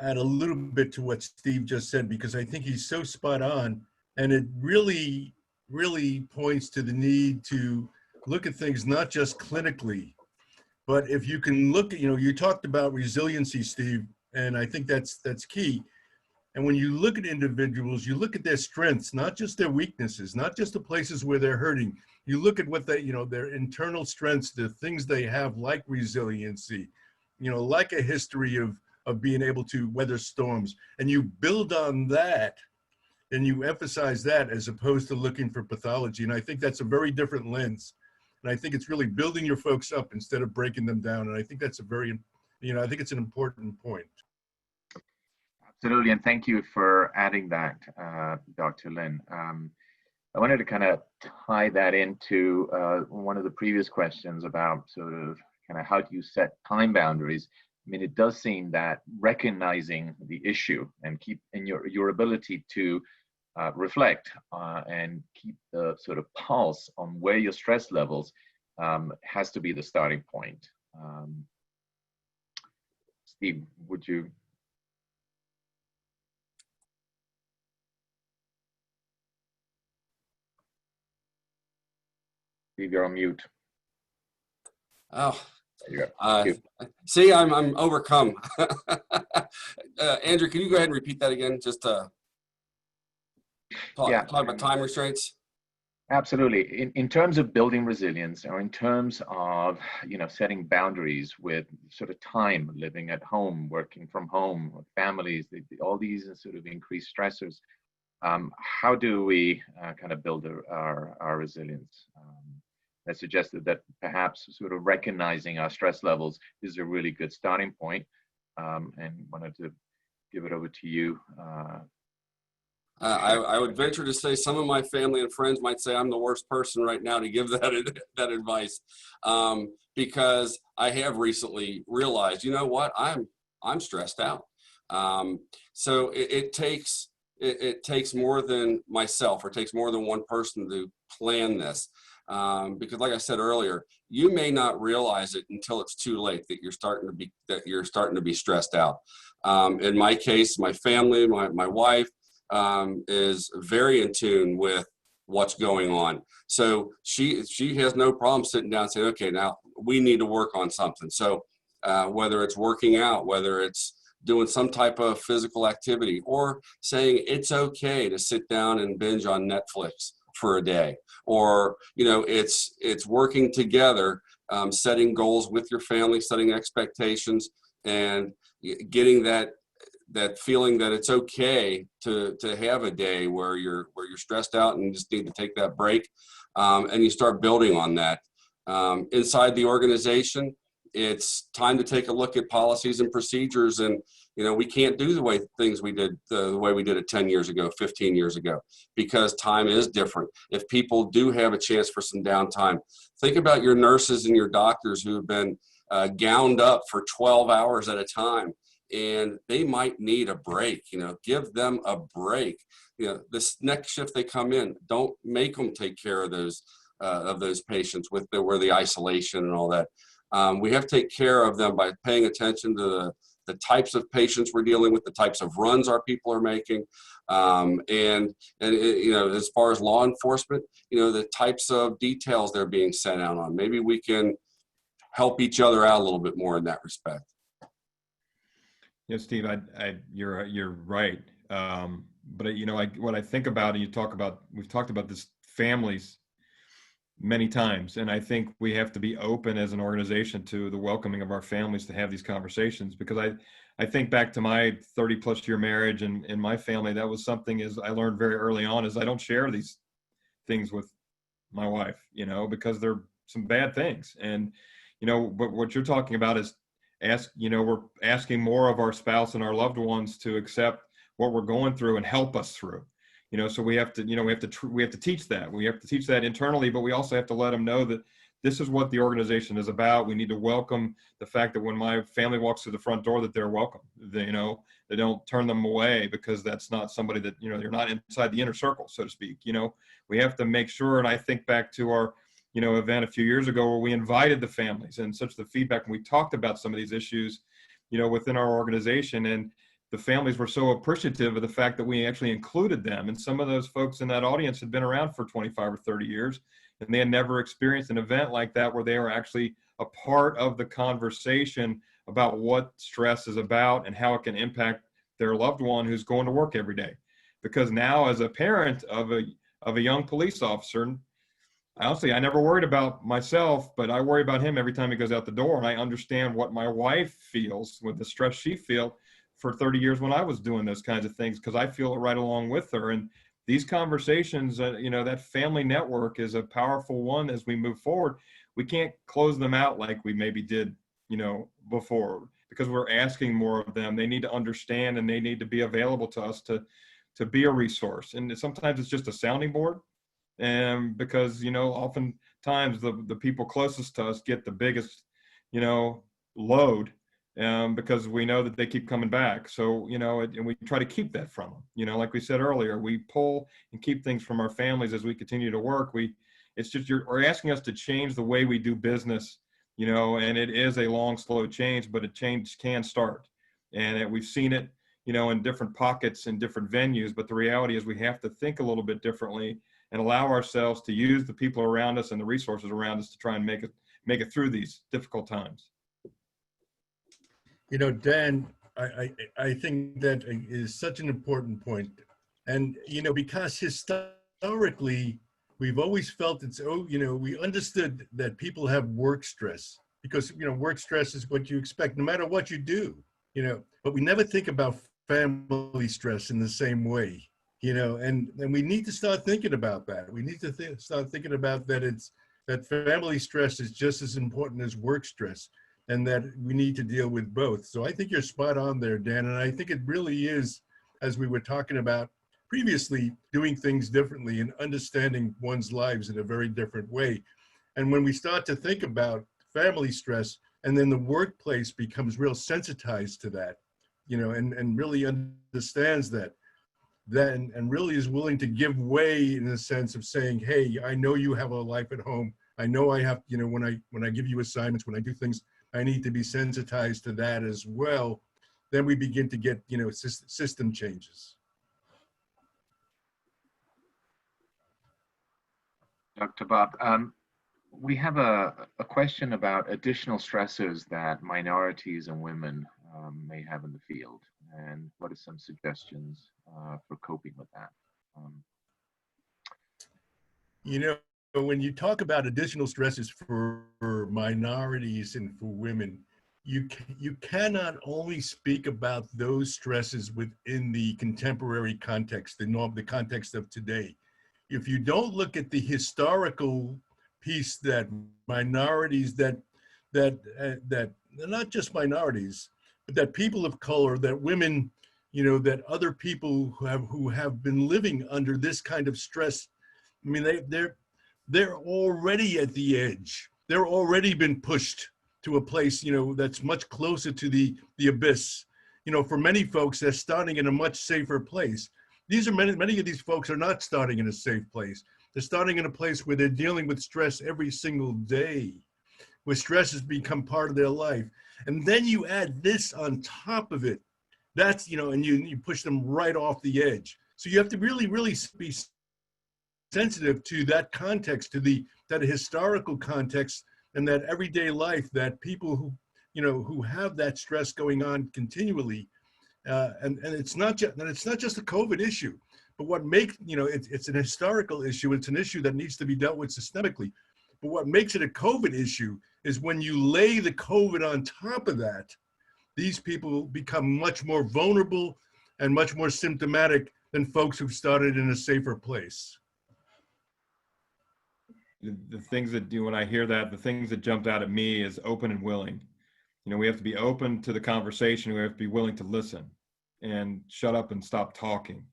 add a little bit to what Steve just said, because I think he's so spot on, and it really, really points to the need to look at things not just clinically, but if you can look at, you talked about resiliency, Steve, and I think that's key. And when you look at individuals, you look at their strengths, not just their weaknesses, not just the places where they're hurting. You look at what their internal strengths, the things they have, like resiliency, like a history of being able to weather storms. And you build on that and you emphasize that as opposed to looking for pathology. And I think that's a very different lens. And I think it's really building your folks up instead of breaking them down. And I think that's I think it's an important point. Absolutely, and thank you for adding that, Dr. Lin. I wanted to kind of tie that into one of the previous questions about sort of kind of how do you set time boundaries. I mean, it does seem that recognizing the issue and your ability to reflect and keep the sort of pulse on where your stress levels has to be the starting point. Steve, would you? Steve, you're on mute. Oh, there you go. See, I'm overcome. Andrew, can you go ahead and repeat that again? Just talk about time restraints. Absolutely. In terms of building resilience, or in terms of setting boundaries with sort of time, living at home, working from home, with families, all these sort of increased stressors. How do we kind of build our resilience? I suggested that perhaps sort of recognizing our stress levels is a really good starting point, and wanted to give it over to you. I would venture to say some of my family and friends might say I'm the worst person right now to give that advice, because I have recently realized, you know what, I'm stressed out. So it takes more than myself, or it takes more than one person to plan this. Because like I said earlier, you may not realize it until it's too late that you're starting to be stressed out. In my case, my family, my wife is very in tune with what's going on. So she has no problem sitting down and saying, okay, now we need to work on something. So whether it's working out, whether it's doing some type of physical activity, or saying it's okay to sit down and binge on Netflix for a day, or it's working together, setting goals with your family, setting expectations, and getting that feeling that it's okay to have a day where you're stressed out and you just need to take that break, and you start building on that. Inside the organization, it's time to take a look at policies and procedures, and we can't do the way we did it 10 years ago, 15 years ago, because time is different. If people do have a chance for some downtime, think about your nurses and your doctors who have been gowned up for 12 hours at a time, and they might need a break. Give them a break. This next shift they come in, don't make them take care of those patients where the isolation and all that. We have to take care of them by paying attention to the types of patients we're dealing with, the types of runs our people are making, and as far as law enforcement, the types of details they're being sent out on. Maybe we can help each other out a little bit more in that respect. Yeah, Steve, you're right. But what I think about, and we've talked about this, families many times, and I think we have to be open as an organization to the welcoming of our families to have these conversations, because I think back to my 30+ year marriage and in my family, that was something as I learned very early on, is I don't share these things with my wife, because they're some bad things. And but what you're talking about is we're asking more of our spouse and our loved ones to accept what we're going through and help us through. So we have to teach that. We have to teach that internally, but we also have to let them know that this is what the organization is about. We need to welcome the fact that when my family walks through the front door, that they're welcome. They don't turn them away because that's not somebody that, they're not inside the inner circle, so to speak. We have to make sure, and I think back to our, event a few years ago where we invited the families and such the feedback, and we talked about some of these issues, within our organization, and the families were so appreciative of the fact that we actually included them. And some of those folks in that audience had been around for 25 or 30 years, and they had never experienced an event like that where they were actually a part of the conversation about what stress is about and how it can impact their loved one who's going to work every day. Because now, as a parent of a young police officer, honestly, I never worried about myself, but I worry about him every time he goes out the door. And I understand what my wife feels with the stress she feels for 30 years when I was doing those kinds of things, because I feel it right along with her. And these conversations, that family network is a powerful one as we move forward. We can't close them out like we maybe did, before, because we're asking more of them. They need to understand, and they need to be available to us to be a resource. And sometimes it's just a sounding board. And because, oftentimes the people closest to us get the biggest, load, because we know that they keep coming back. So, and we try to keep that from them. Like we said earlier, we pull and keep things from our families as we continue to work. We're asking us to change the way we do business, and it is a long, slow change, but a change can start. And we've seen it, in different pockets and different venues. But the reality is we have to think a little bit differently and allow ourselves to use the people around us and the resources around us to try and make it through these difficult times. Dan, I think that is such an important point. And, because historically, we've always felt we understood that people have work stress because, work stress is what you expect no matter what you do, but we never think about family stress in the same way. And we need to start thinking about that. We need to start thinking about that family stress is just as important as work stress, and that we need to deal with both. So I think you're spot on there, Dan. And I think it really is, as we were talking about previously, doing things differently and understanding one's lives in a very different way. And when we start to think about family stress, and then the workplace becomes real sensitized to that, and really understands that, and really is willing to give way in the sense of saying, hey, I know you have a life at home. I know I have, when I give you assignments, when I do things, I need to be sensitized to that as well. Then we begin to get, system changes. Dr. Bob, we have a question about additional stressors that minorities and women may have in the field, and what are some suggestions for coping with that? You know, when you talk about additional stresses for minorities and for women, you cannot only speak about those stresses within the contemporary context, the context of today. If you don't look at the historical piece that minorities that not just minorities, but that people of color, that women, you know, that other people who have been living under this kind of stress. I mean, they're already at the edge. They're already been pushed to a place, you know, that's much closer to the abyss. You know, for many folks, they're starting in a much safer place. These are many of these folks are not starting in a safe place. They're starting in a place where they're dealing with stress every single day, where stress has become part of their life. And then you add this on top of it. That's, you know, and you push them right off the edge. So you have to really be sensitive to that context, to that historical context and that everyday life, that people who, you know, who have that stress going on continually. And it's not just a COVID issue, but what makes, you know, it's an historical issue. It's an issue that needs to be dealt with systemically. But what makes it a COVID issue is when you lay the COVID on top of that, these people become much more vulnerable and much more symptomatic than folks who've started in a safer place. The things that do, when I hear that, the things that jumped out at me is open and willing. You know, we have to be open to the conversation. We have to be willing to listen and shut up and stop talking.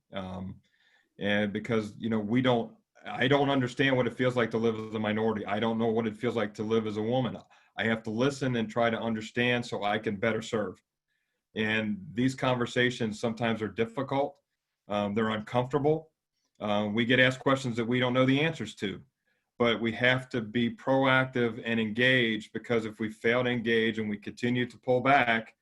And because, you know, I don't understand what it feels like to live as a minority. I don't know what it feels like to live as a woman. I have to listen and try to understand so I can better serve. And these conversations sometimes are difficult. They're uncomfortable. We get asked questions that we don't know the answers to. But we have to be proactive and engage, because if we fail to engage and we continue to pull back,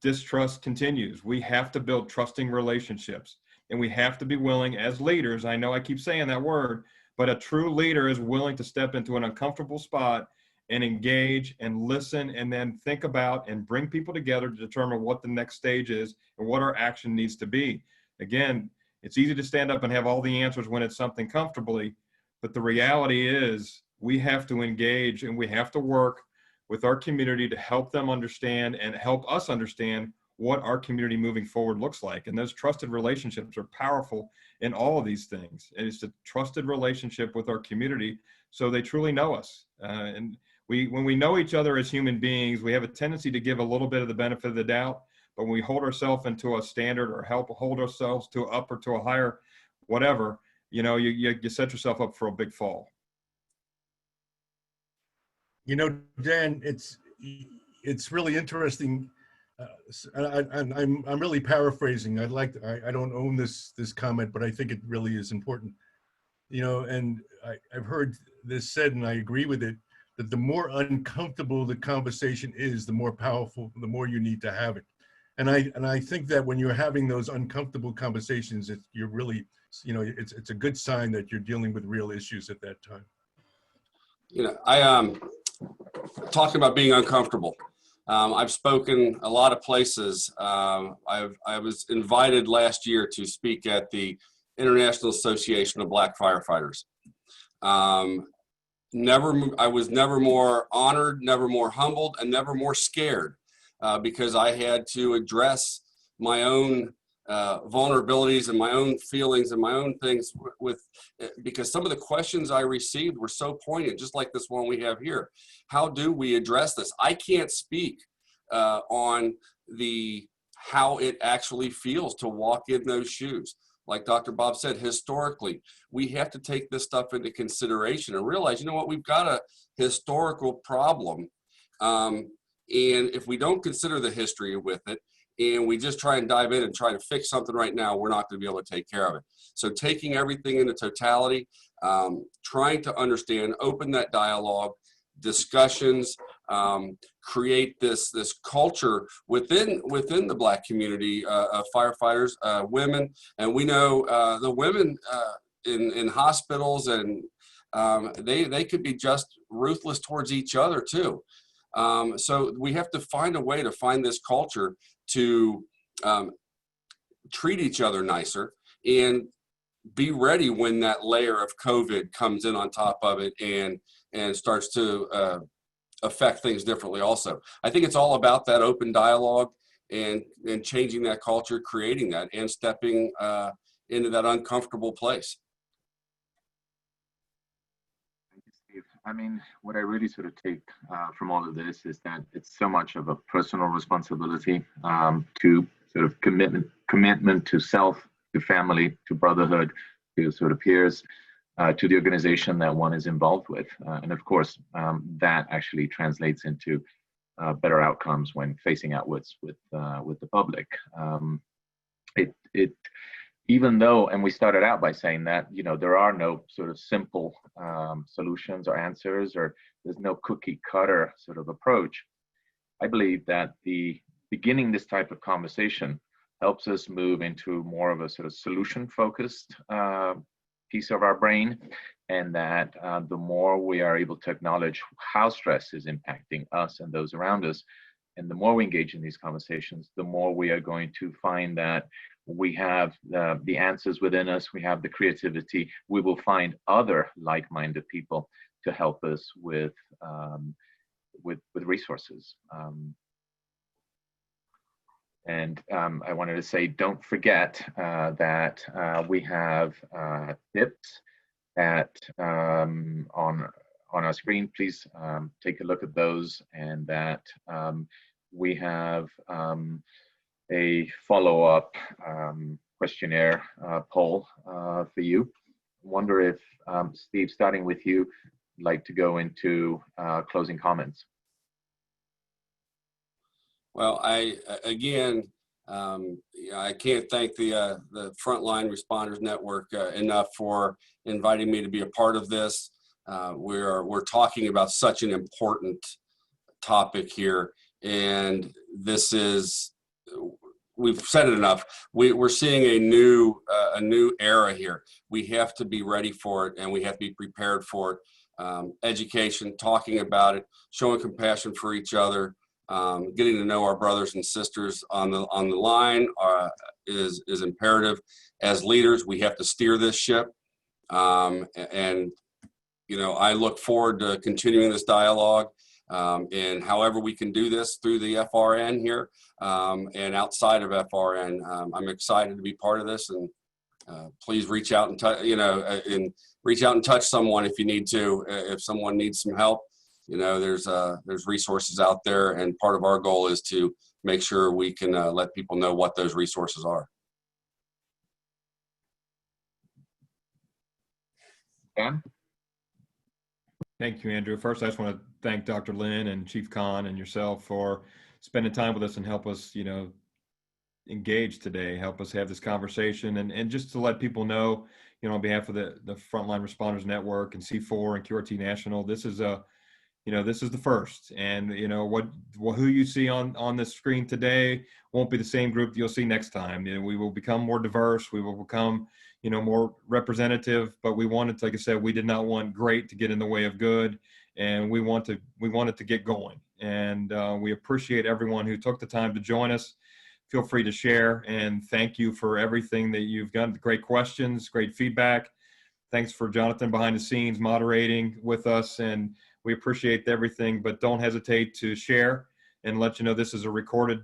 distrust continues. We have to build trusting relationships, and we have to be willing as leaders. I know I keep saying that word, but a true leader is willing to step into an uncomfortable spot and engage and listen, and then think about and bring people together to determine what the next stage is and what our action needs to be. Again, it's easy to stand up and have all the answers when it's something comfortably. But the reality is we have to engage and we have to work with our community to help them understand and help us understand what our community moving forward looks like. And those trusted relationships are powerful in all of these things. And it's a trusted relationship with our community so they truly know us. And when we know each other as human beings, we have a tendency to give a little bit of the benefit of the doubt. But when we hold ourselves into a standard or hold ourselves to up or to a higher whatever, you know, you set yourself up for a big fall. You know, Dan, it's really interesting. I'm really paraphrasing. I don't own this comment, but I think it really is important. You know, and I've heard this said, and I agree with it, that the more uncomfortable the conversation is, the more powerful, the more you need to have it. And I think that when you're having those uncomfortable conversations, you're really, you know, it's a good sign that you're dealing with real issues at that time. You know, I talking about being uncomfortable. I've spoken a lot of places. I was invited last year to speak at the International Association of Black Firefighters. I was never more honored, never more humbled, and never more scared because I had to address my own vulnerabilities and my own feelings and my own things because some of the questions I received were so poignant, just like this one we have here. How do we address this? I can't speak on how it actually feels to walk in those shoes. Like Dr. Bob said, historically, we have to take this stuff into consideration and realize, you know what, we've got a historical problem. And if we don't consider the history with it, and we just try and dive in and try to fix something right now, we're not going to be able to take care of it. So taking everything into totality, trying to understand, open that dialogue, discussions, create this culture within the Black community of firefighters, women, and we know the women in hospitals, and they could be just ruthless towards each other too. So we have to find a way to find this culture to treat each other nicer and be ready when that layer of COVID comes in on top of it and starts to affect things differently also. I think it's all about that open dialogue and changing that culture, creating that, and stepping into that uncomfortable place. Thank you, Steve. I mean, what I really sort of take from all of this is that it's so much of a personal responsibility to sort of commitment to self, to family, to brotherhood, to sort of peers, to the organization that one is involved with. And of course, that actually translates into better outcomes when facing outwards with the public. It even though, and we started out by saying that, you know, there are no sort of simple solutions or answers, or there's no cookie cutter sort of approach. I believe that the beginning this type of conversation helps us move into more of a sort of solution focused piece of our brain, and that the more we are able to acknowledge how stress is impacting us and those around us, and the more we engage in these conversations, the more we are going to find that we have the answers within us, we have the creativity, we will find other like-minded people to help us with resources. And I wanted to say, don't forget that we have tips on our screen. Please take a look at those, and that we have a follow-up questionnaire poll for you. I wonder if, Steve, starting with you, would like to go into closing comments. Well, I can't thank the Frontline Responders Network enough for inviting me to be a part of this. We're talking about such an important topic here, and this is, we've said it enough. We're seeing a new era here. We have to be ready for it, and we have to be prepared for it. Education, talking about it, showing compassion for each other. Getting to know our brothers and sisters on the line is imperative. As leaders, we have to steer this ship, and you know, I look forward to continuing this dialogue, and however we can do this through the FRN here and outside of FRN. I'm excited to be part of this, and please reach out and reach out and touch someone if you need to. If someone needs some help. You know, there's resources out there, and part of our goal is to make sure we can let people know what those resources are. Dan? Thank you, Andrew. First, I just want to thank Dr. Lynn and Chief Khan and yourself for spending time with us and help us, you know, engage today, help us have this conversation, and just to let people know, you know, on behalf of the Frontline Responders Network and C4 and QRT National, this is the first, and you know who you see on this screen today won't be the same group you'll see next time. You know, we will become more diverse, we will become, you know, more representative, but we wanted, like I said, we did not want great to get in the way of good, and we wanted to get going. And we appreciate everyone who took the time to join us. Feel free to share, and thank you for everything that you've done. Great questions, great feedback. Thanks for Jonathan behind the scenes moderating with us, and we appreciate everything, but don't hesitate to share and let you know this is a recorded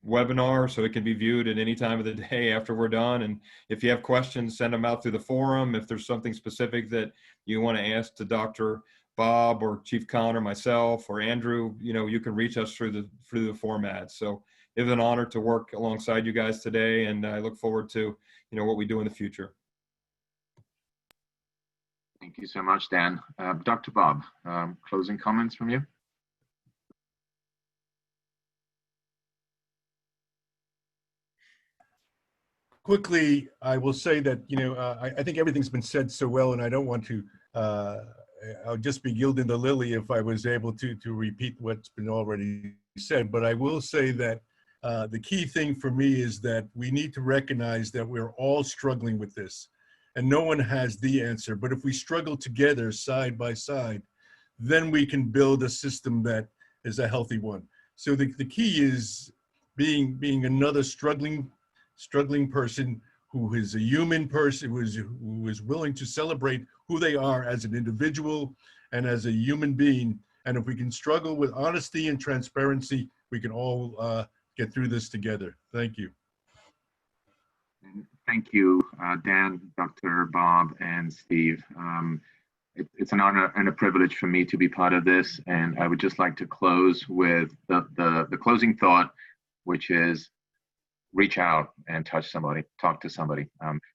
webinar, so it can be viewed at any time of the day after we're done. And if you have questions, send them out through the forum. If there's something specific that you want to ask to Dr. Bob or Chief Khan or myself or Andrew, you know, you can reach us through the format. So it was an honor to work alongside you guys today, and I look forward to, you know, what we do in the future. Thank you so much, Dan. Dr. Bob, closing comments from you? Quickly, I will say that, you know, I think everything's been said so well, and I don't want to, I'll just be gilding the lily if I was able to repeat what's been already said. But I will say that the key thing for me is that we need to recognize that we're all struggling with this, and no one has the answer. But if we struggle together side by side, then we can build a system that is a healthy one. So the key is being another struggling person who is a human person, who is willing to celebrate who they are as an individual and as a human being. And if we can struggle with honesty and transparency, we can all get through this together. Thank you. Thank you, Dan, Dr. Bob, and Steve. It's an honor and a privilege for me to be part of this. And I would just like to close with the closing thought, which is reach out and touch somebody, talk to somebody,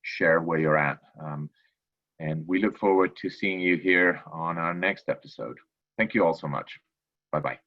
share where you're at. And we look forward to seeing you here on our next episode. Thank you all so much. Bye-bye.